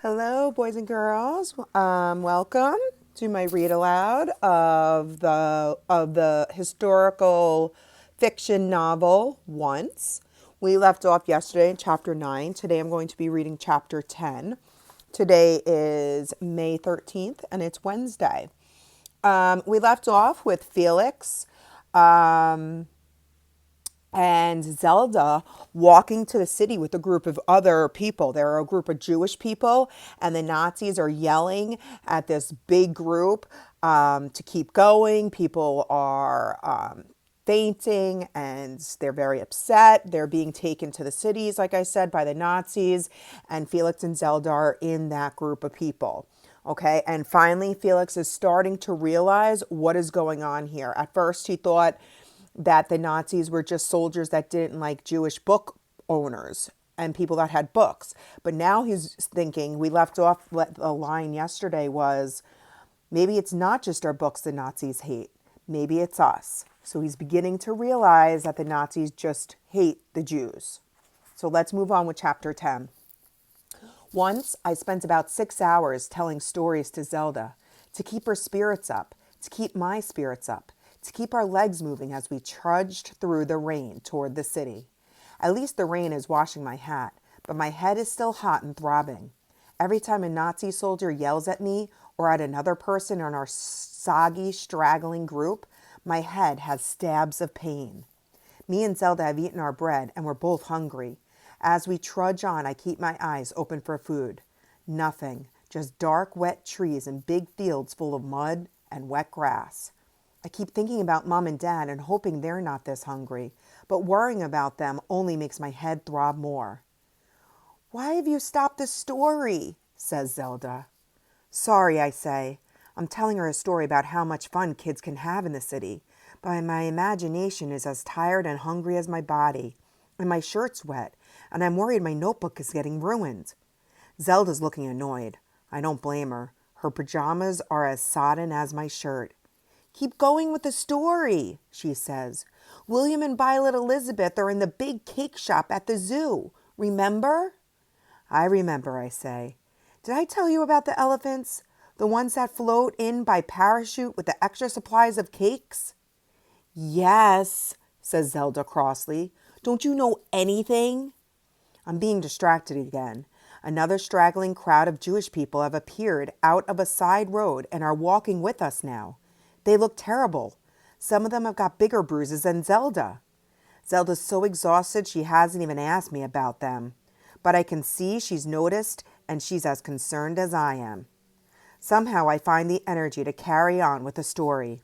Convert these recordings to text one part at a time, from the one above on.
Hello, boys and girls. Welcome to my read aloud of the historical fiction novel Once. We left off yesterday in chapter 9. Today I'm going to be reading chapter 10. Today is May 13th and it's Wednesday. We left off with Felix. And Zelda walking to the city with a group of other people. There are a group of Jewish people, and the Nazis are yelling at this big group to keep going. People are fainting and they're very upset. They're being taken to the cities, like I said, by the Nazis, and Felix and Zelda are in that group of people. Okay, and finally, Felix is starting to realize what is going on here. At first, he thought that the Nazis were just soldiers that didn't like Jewish book owners and people that had books. But now he's thinking, we left off, the line yesterday was, maybe it's not just our books the Nazis hate. Maybe it's us. So he's beginning to realize that the Nazis just hate the Jews. So let's move on with chapter 10. Once I spent about 6 hours telling stories to Zelda to keep her spirits up, to keep my spirits up, to keep our legs moving as we trudged through the rain toward the city. At least the rain is washing my hat, but my head is still hot and throbbing. Every time a Nazi soldier yells at me or at another person in our soggy, straggling group, my head has stabs of pain. Me and Zelda have eaten our bread and we're both hungry. As we trudge on, I keep my eyes open for food. Nothing, just dark, wet trees and big fields full of mud and wet grass. I keep thinking about Mom and Dad and hoping they're not this hungry, but worrying about them only makes my head throb more. "Why have you stopped the story?" says Zelda. "Sorry," I say. I'm telling her a story about how much fun kids can have in the city, but my imagination is as tired and hungry as my body, and my shirt's wet, and I'm worried my notebook is getting ruined. Zelda's looking annoyed. I don't blame her. Her pajamas are as sodden as my shirt. "Keep going with the story," she says. "William and Violet Elizabeth are in the big cake shop at the zoo. Remember?" "I remember," I say. "Did I tell you about the elephants? The ones that float in by parachute with the extra supplies of cakes?" "Yes," says Zelda crossly. "Don't you know anything?" I'm being distracted again. Another straggling crowd of Jewish people have appeared out of a side road and are walking with us now. They look terrible. Some of them have got bigger bruises than Zelda. Zelda's so exhausted she hasn't even asked me about them. But I can see she's noticed and she's as concerned as I am. Somehow I find the energy to carry on with the story.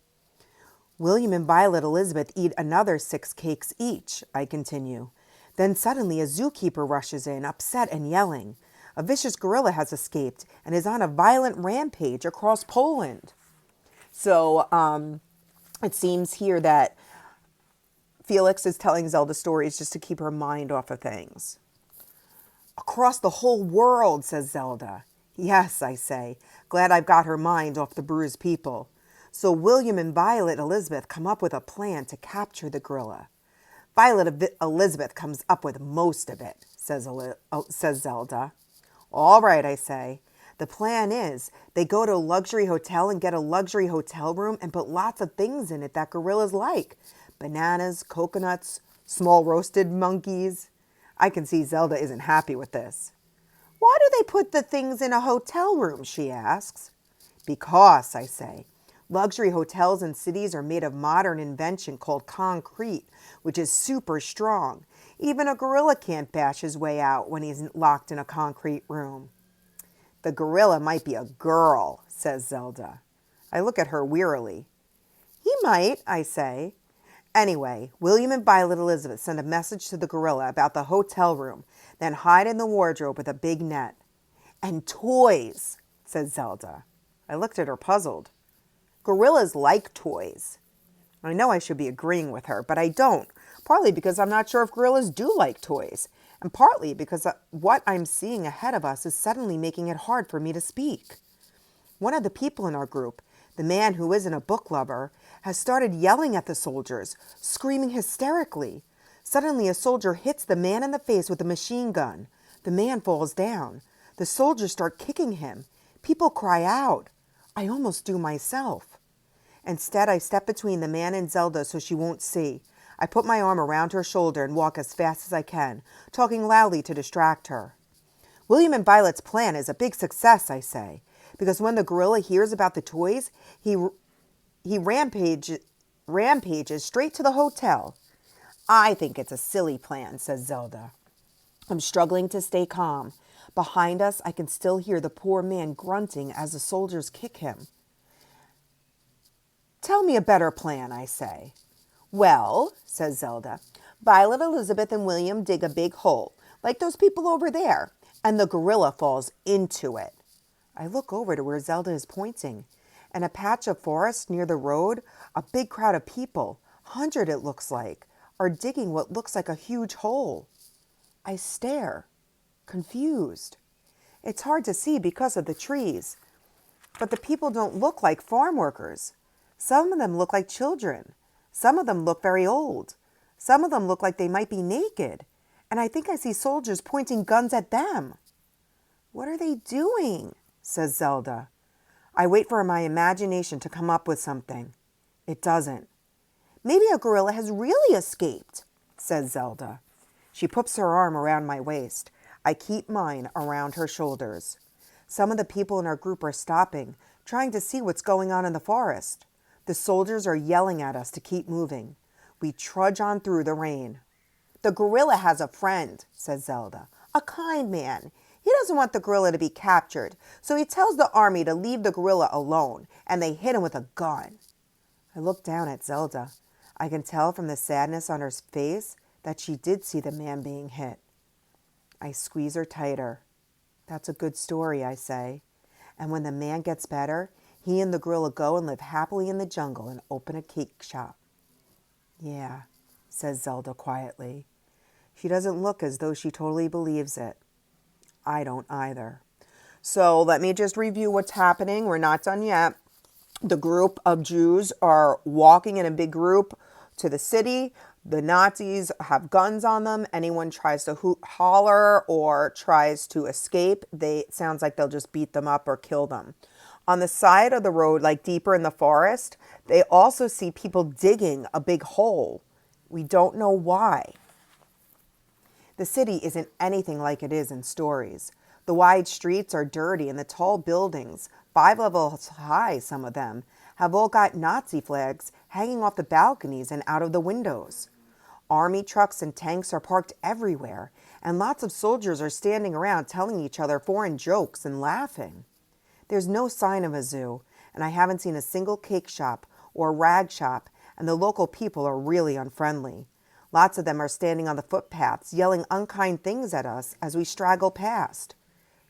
"William and Violet Elizabeth eat another 6 cakes each," I continue. "Then suddenly a zookeeper rushes in, upset and yelling. A vicious gorilla has escaped and is on a violent rampage across Poland." So it seems here that Felix is telling Zelda stories just to keep her mind off of things. "Across the whole world," says Zelda. "Yes," I say, glad I've got her mind off the bruised people. "So William and Violet Elizabeth come up with a plan to capture the gorilla. Violet Elizabeth comes up with most of it," says Zelda. "All right," I say. "The plan is they go to a luxury hotel and get a luxury hotel room and put lots of things in it that gorillas like. Bananas, coconuts, small roasted monkeys." I can see Zelda isn't happy with this. "Why do they put the things in a hotel room?" she asks. "Because," I say, "luxury hotels in cities are made of modern invention called concrete, which is super strong. Even a gorilla can't bash his way out when he's locked in a concrete room." "The gorilla might be a girl," says Zelda. I look at her wearily. "He might," I say. Anyway, William and Violet Elizabeth send a message to the gorilla about the hotel room, then hide in the wardrobe with a big net. "And toys," says Zelda. I looked at her puzzled. "Gorillas like toys." I know I should be agreeing with her, but I don't, partly because I'm not sure if gorillas do like toys, and partly because what I'm seeing ahead of us is suddenly making it hard for me to speak. One of the people in our group, the man who isn't a book lover, has started yelling at the soldiers, screaming hysterically. Suddenly a soldier hits the man in the face with a machine gun. The man falls down. The soldiers start kicking him. People cry out. I almost do myself. Instead, I step between the man and Zelda so she won't see. I put my arm around her shoulder and walk as fast as I can, talking loudly to distract her. William and Violet's plan is a big success, I say, because when the gorilla hears about the toys, he rampages straight to the hotel. I think it's a silly plan, says Zelda. I'm struggling to stay calm. Behind us, I can still hear the poor man grunting as the soldiers kick him. Tell me a better plan, I say. Well, says Zelda, Violet, Elizabeth, and William dig a big hole, like those people over there, and the gorilla falls into it. I look over to where Zelda is pointing. In a patch of forest near the road, a big crowd of people, 100 it looks like, are digging what looks like a huge hole. I stare, confused. It's hard to see because of the trees, but the people don't look like farm workers. Some of them look like children. Some of them look very old. Some of them look like they might be naked. And I think I see soldiers pointing guns at them. What are they doing? Says Zelda. I wait for my imagination to come up with something. It doesn't. Maybe a gorilla has really escaped, says Zelda. She puts her arm around my waist. I keep mine around her shoulders. Some of the people in our group are stopping, trying to see what's going on in the forest. The soldiers are yelling at us to keep moving. We trudge on through the rain. The gorilla has a friend, says Zelda. A kind man. He doesn't want the gorilla to be captured, so he tells the army to leave the gorilla alone, and they hit him with a gun. I look down at Zelda. I can tell from the sadness on her face that she did see the man being hit. I squeeze her tighter. That's a good story, I say. And when the man gets better, he and the gorilla go and live happily in the jungle and open a cake shop. Yeah, says Zelda quietly. She doesn't look as though she totally believes it. I don't either. So let me just review what's happening. We're not done yet. The group of Jews are walking in a big group to the city. The Nazis have guns on them. Anyone tries to holler or tries to escape, it sounds like they'll just beat them up or kill them. On the side of the road, like deeper in the forest, they also see people digging a big hole. We don't know why. The city isn't anything like it is in stories. The wide streets are dirty and the tall buildings, 5 levels high, some of them, have all got Nazi flags hanging off the balconies and out of the windows. Army trucks and tanks are parked everywhere, and lots of soldiers are standing around telling each other foreign jokes and laughing. There's no sign of a zoo, and I haven't seen a single cake shop or rag shop, and the local people are really unfriendly. Lots of them are standing on the footpaths, yelling unkind things at us as we straggle past.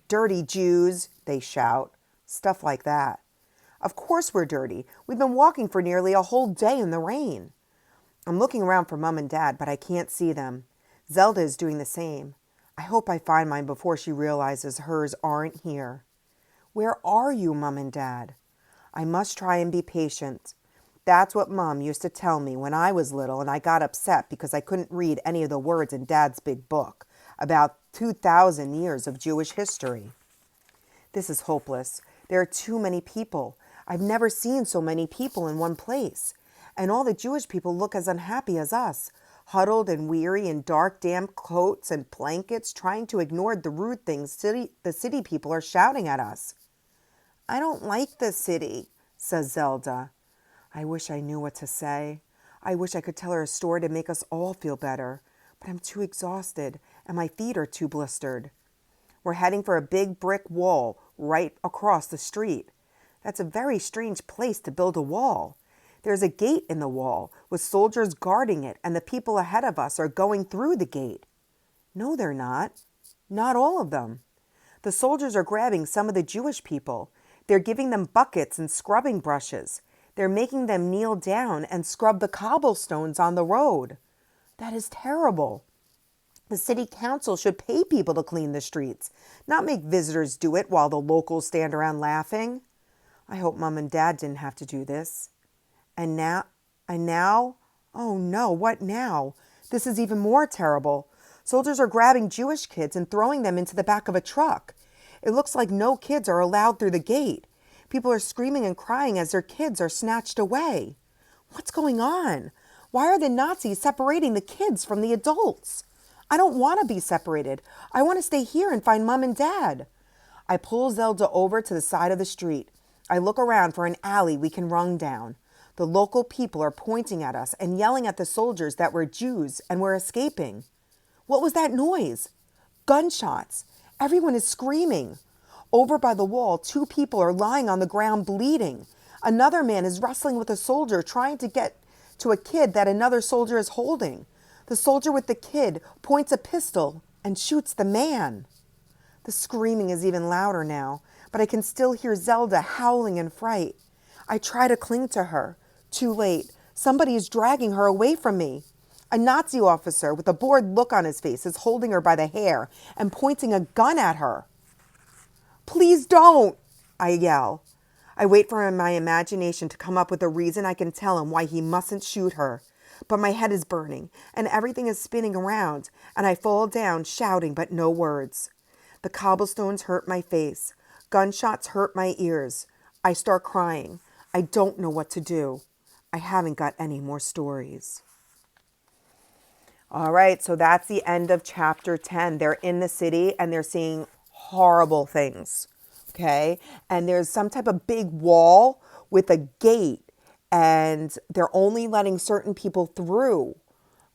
Dirty Jews, they shout. Stuff like that. Of course we're dirty. We've been walking for nearly a whole day in the rain. I'm looking around for Mom and Dad, but I can't see them. Zelda is doing the same. I hope I find mine before she realizes hers aren't here. Where are you, Mom and Dad? I must try and be patient. That's what Mom used to tell me when I was little and I got upset because I couldn't read any of the words in Dad's big book about 2,000 years of Jewish history. This is hopeless. There are too many people. I've never seen so many people in one place. And all the Jewish people look as unhappy as us, huddled and weary in dark, damp coats and blankets, trying to ignore the rude things the city people are shouting at us. I don't like the city, says Zelda. I wish I knew what to say. I wish I could tell her a story to make us all feel better, but I'm too exhausted and my feet are too blistered. We're heading for a big brick wall right across the street. That's a very strange place to build a wall. There's a gate in the wall with soldiers guarding it, and the people ahead of us are going through the gate. No, they're not. Not all of them. The soldiers are grabbing some of the Jewish people. They're giving them buckets and scrubbing brushes. They're making them kneel down and scrub the cobblestones on the road. That is terrible. The city council should pay people to clean the streets, not make visitors do it while the locals stand around laughing. I hope Mom and Dad didn't have to do this. And now, oh no, what now? This is even more terrible. Soldiers are grabbing Jewish kids and throwing them into the back of a truck. It looks like no kids are allowed through the gate. People are screaming and crying as their kids are snatched away. What's going on? Why are the Nazis separating the kids from the adults? I don't want to be separated. I want to stay here and find Mom and Dad. I pull Zelda over to the side of the street. I look around for an alley we can run down. The local people are pointing at us and yelling at the soldiers that we're Jews and we're escaping. What was that noise? Gunshots. Everyone is screaming. Over by the wall, 2 people are lying on the ground bleeding. Another man is wrestling with a soldier trying to get to a kid that another soldier is holding. The soldier with the kid points a pistol and shoots the man. The screaming is even louder now, but I can still hear Zelda howling in fright. I try to cling to her. Too late. Somebody is dragging her away from me. A Nazi officer with a bored look on his face is holding her by the hair and pointing a gun at her. Please don't, I yell. I wait for my imagination to come up with a reason I can tell him why he mustn't shoot her. But my head is burning and everything is spinning around and I fall down shouting but no words. The cobblestones hurt my face. Gunshots hurt my ears. I start crying. I don't know what to do. I haven't got any more stories. All right, so that's the end of chapter 10. They're in the city and they're seeing horrible things, okay? And there's some type of big wall with a gate and they're only letting certain people through.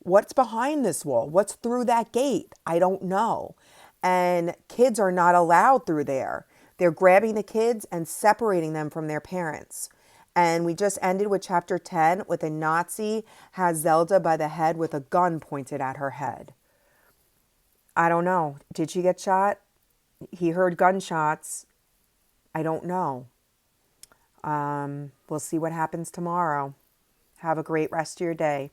What's behind this wall? What's through that gate? I don't know. And kids are not allowed through there. They're grabbing the kids and separating them from their parents. And we just ended with chapter 10 with a Nazi has Zelda by the head with a gun pointed at her head. I don't know. Did she get shot? He heard gunshots. I don't know. We'll see what happens tomorrow. Have a great rest of your day.